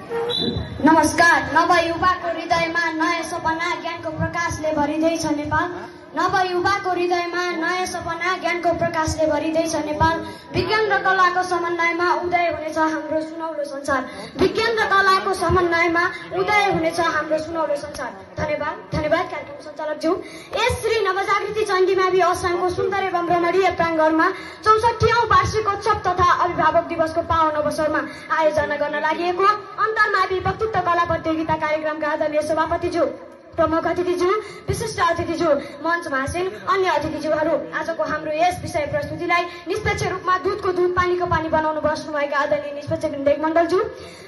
नमस्कार। नवयुवाको हृदयमा नयाँ सपना ज्ञानको प्रकाशले भरिँदैछ नेपाल। नवयुवाको हृदयमा नयाँ सपना ज्ञानको प्रकाशले भरिँदैछ नेपाल। विज्ञान र कलाको समन्वयमा उदय हुनेछ हाम्रो सुनौलो संसार। विज्ञान र कलाको समन्वयमा उदय हुनेछ हाम्रो सुनौलो संसार। धन्यवाद। धन्यवाद कार्यक्रम सञ्चालकज्यू। यस श्री नवजागृति चण्डीमावि असामको सुन्दर एवं रमणीय प्राङ्गणमा 64औं वार्षिकोत्सव तथा अभिभावक दिवसको पावन अवसरमा आयोजना गर्न लागि अन्तर्मावि वक्तृत्व कला प्रतियोगिता कार्यक्रमका आदरणीय सभापतिज्यू, प्रमुख अतिथिज्यू, विशिष्ट अतिथिज्यू, मञ्चमा आसीन अन्य अतिथिज्यूहरू, आजको हाम्रो यस विषय प्रस्तुतिलाई निष्पक्ष रूपमा दूधको दूध पानीको पानी बनाउनु बस्नुभएका आदरणीय निष्पक्ष निर्देशक मण्डलज्यू,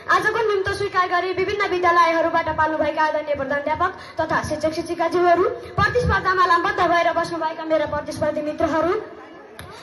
आजको निम्तो स्वीकार गरी विभिन्न विद्यालयहरूबाट पाल्नुभएका आदरणीय प्रधानाध्यापक तथा शिक्षक शिक्षिकाज्यूहरू, प्रतिस्पर्धामा लामबद्ध भएर बस्नुभएका मेरा प्रतिस्पर्धी मित्रहरू,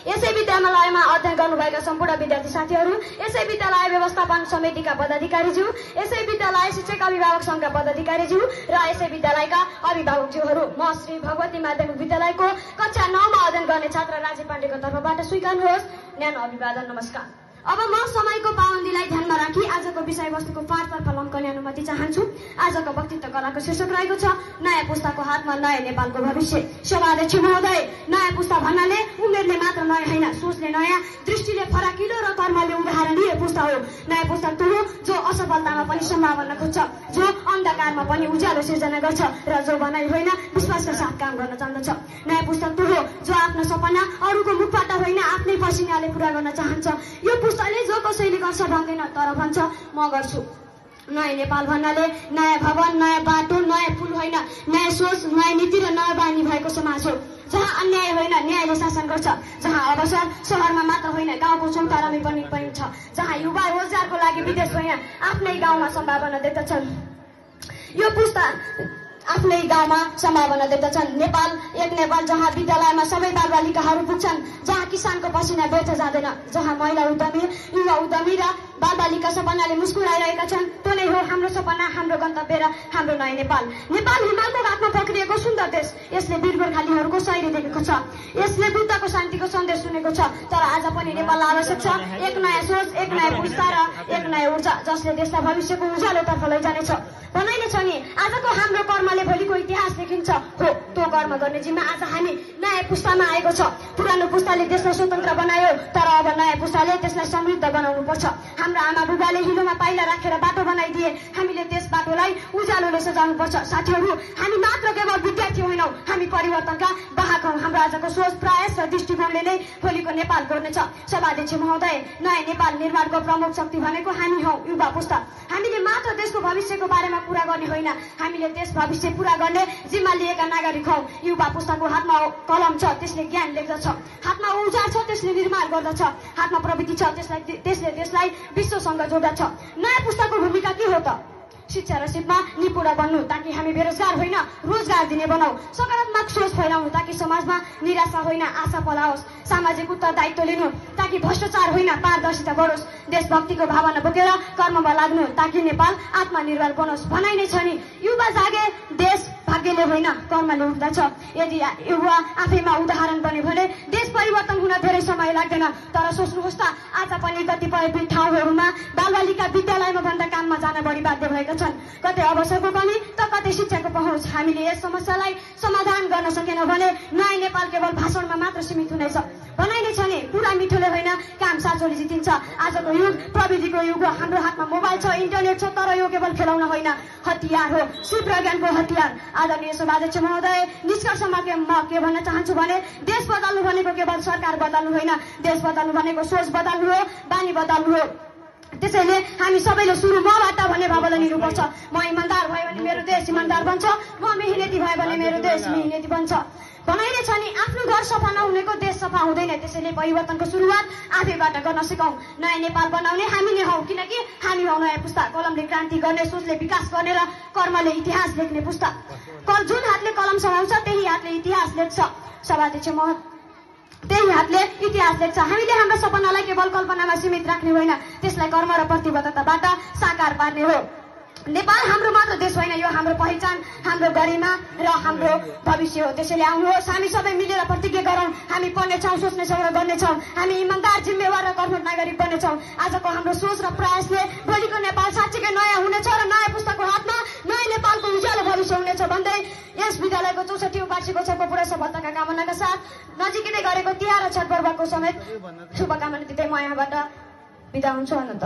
यसै विद्यालयमा अध्ययन गर्नुभएका सम्पूर्ण विद्यार्थी साथीहरू, यसै विद्यालय व्यवस्थापन समितिका पदाधिकारीज्यू, यसै विद्यालय शिक्षक अभिभावक संघका पदाधिकारीज्यू र यसै विद्यालयका अभिभावकज्यूहरू, म श्री भगवती माध्यमिक विद्यालयको कक्षा 9 मा अध्ययन गर्ने छात्र राजीव पाण्डेको तर्फबाट स्वीकार्नुहोस् न्यानो अभिवादन। नमस्कार। अब म समयको पाबन्दीलाई ध्यानमा राखी आजको विषयवस्तुको पाठतर्फ लम्कने अनुमति चाहन्छु। आजको वक्तृत्व कलाको शीर्षक रहेको छ नयाँ पुस्ताको हातमा नयाँ नेपालको भविष्य। सभाध्यक्ष महोदय, नयाँ पुस्ता भन्नाले उमेरले मात्र नयाँ होइन, सोचले नयाँ, दृष्टिले फराकिलो र कर्मले उदाहरणीय पुस्ता हो। नयाँ पुस्ता त्यो हो जो असफलतामा पनि सम्भावना खोज्छ, जो अन्धकारमा पनि उज्यालो सिर्जना गर्छ र जो भनाइ होइन विश्वासका साथ काम गर्न चाहन्छ। नयाँ पुस्ता त्यो हो जो आफ्नो सपना अरूको मुखबाट होइन आफ्नै पसिनाले पूरा गर्न चाहन्छ। यो पुस्ताले जो कसैले गर्छ भन्दैन, तर भन्छ म गर्छु। नयाँ नेपाल भन्नाले नयाँ भवन, नयाँ बाटो, नयाँ पुल होइन, नयाँ सोच, नयाँ नीति र नयाँ बानी भएको समाज हो, जहाँ अन्याय होइन न्यायले शासन गर्छ, जहाँ अवसर सहरमा मात्र होइन गाउँको चौतारामै पनि पाइन्छ, जहाँ युवा रोजगारको लागि विदेश होइन आफ्नै गाउँमा सम्भावना देख्दछन्। यो पुस्ता आफ्नै गाउँमा सम्भावना देख्दछन्। नेपाल एक नेपाल जहाँ विद्यालयमा सबै बालबालिकाहरू पुग्छन्, जहाँ किसानको पसिना व्यर्थ जाँदैन, जहाँ महिला उद्यमी, युवा उद्यमी र बालबालिका सपनाले मुस्कुराइरहेका छन्। त्यो नै हो हाम्रो सपना, हाम्रो गन्तव्य र हाम्रो नयाँ नेपाल। नेपाल हिमालको घाटमा पक्रिएको सुन्दर देश, यसले वीर गोर्खालीहरूको शैली देखेको छ, यसले बुद्धको शान्तिको सन्देश सुनेको छ। तर आज पनि नेपाललाई आवश्यक छ एक नयाँ सोच, एक नयाँ पुस्ता र एक नयाँ ऊर्जा, जसले देशलाई भविष्यको उज्यालोतर्फ लैजानेछ। भनाइले छ नि आजको हाम्रो कर्मले भोलिको इतिहास लेखिन्छ। हो, त्यो कर्म गर्ने जिम्मा आज हामी नयाँ पुस्तामा आएको छ। पुरानो पुस्ताले देशलाई स्वतन्त्र बनायो, तर अब नयाँ पुस्ताले त्यसलाई समृद्ध बनाउनु पर्छ। हाम्रा आमा बुबाले हिलोमा पाइला राखेर बाटो बनाइदिए, हामीले त्यस बाटोलाई उज्यालोले सजाउनु पर्छ। साथीहरू, हामी मात्र केवल विद्यार्थी होइनौँ, हामी परिवर्तनका वाहक हौँ। हाम्रो आजको सोच, प्रयास र दृष्टिकोणले नै भोलिको नेपाल गर्नेछ। सभाध्यक्ष महोदय, नयाँ नेपाल निर्माणको प्रमुख शक्ति भनेको हामी हौँ, युवा पुस्ता। हामीले मात्र देशको भविष्यको बारेमा कुरा गर्ने होइन, हामीले देश भविष्य पूरा गर्ने जिम्मा लिएका नागरिक हौँ। युवा पुस्ताको हातमा कलम छ, त्यसले ज्ञान लेख्दछ, हातमा ऊर्जा छ, त्यसले निर्माण गर्दछ, हातमा प्रविधि छ, त्यसले देशलाई विश्वसँग जोड्दछ। नयाँ पुस्ताको भूमिका के हो त? शिक्षा र सिपमा निपुण बन्नु ताकि हामी बेरोजगार होइन रोजगार दिने बनाऊ, सकारात्मक सोच फैलाउनु ताकि समाजमा निराशा होइन आशा पलाओस्, सामाजिक उत्तरदायित्व लिनु ताकि भ्रष्टाचार होइन पारदर्शिता बढोस्, देशभक्तिको भावना बोकेर कर्ममा लाग्नु ताकि नेपाल आत्मनिर्भर बनोस्। भनाइ नै छ नि युवा जागे देश भाग्यले होइन कर्मले उठ्दछ। यदि युवा आफैमा उदाहरण बन्यो भने देश परिवर्तन हुन धेरै समय लाग्दैन। तर सोच्नुहोस् त आज पनि कतिपय ठाउँहरूमा बालबालिका विद्यालयमा भन्दा काममा जान बढी बाध्य भएका छन्। कतै अवसरको कमी त कतै शिक्षाको पहुँच। हामीले यस समस्यालाई समाधान गर्न सकेनौँ भने नयाँ नेपाल केवल भाषणमा मात्र सीमित हुनेछ। भनाइ नै छ नि कुरा मिठोले होइन काम साँचोले जितिन्छ। आजको युग प्रविधिको युग हो, हाम्रो हातमा मोबाइल छ, इन्टरनेट छ, तर यो केवल खेलाउन होइन हतियार हो, सिप र ज्ञानको हतियार। आदरणीय सभाध्यक्ष महोदय, निष्कर्षमा म के भन्न चाहन्छु भने देश बदल्नु भनेको केवल सरकार बदल्नु होइन, देश बदल्नु भनेको सोच बदल्नु हो, बानी बदल्नु हो। त्यसैले हामी सबैले सुरु मबाट भन्ने भावना लिनुपर्छ। म इमान्दार भयो भने मेरो देश इमान्दार बन्छ, म मेहनती भयो भने मेरो देश मेहनती बन्छ। भनाइ नै छ नि आफ्नो घर सफा नहुनेको देश सफा हुँदैन। त्यसैले परिवर्तनको सुरुवात आफैबाट गर्न सिकौँ। नयाँ नेपाल बनाउने हामी नै हौ, किनकि हामी हौ नयाँ पुस्ता। कलमले क्रान्ति गर्ने, सोचले विकास गर्ने र कर्मले इतिहास लेख्ने पुस्ता। जुन हातले कलम समाउँछ त्यही हातले इतिहास लेख्छ। सभाध्यक्ष महोदय, त्यही हातले इतिहास लेख्छ। हामीले हाम्रो सपनालाई केवल कल्पनामा सीमित राख्ने होइन, त्यसलाई कर्म र प्रतिबद्धताबाट साकार पार्ने हो। नेपाल हाम्रो मात्र देश होइन, यो हाम्रो पहिचान, हाम्रो गरिमा र हाम्रो भविष्य हो। त्यसैले आउनुहोस् हामी सबै मिलेर प्रतिज्ञा गरौँ, हामी पढ्नेछौँ, सोच्नेछौँ र गर्नेछौँ। हामी इमान्दार, जिम्मेवार र कर्मठ नागरिक बन्नेछौँ। आजको हाम्रो सोच र प्रयासले भोलिको नेपाल साँच्चीकै नयाँ हुने हुनेछ भन्दै यस विद्यालयको 64औं वार्षिकोत्सवको पूर्ण सफलताका कामनाका साथ नजिकै गरेको तिहार र छठ पर्वको समेत शुभकामना दिँदै म यहाँबाट बिदा हुन्छु। अनन्त।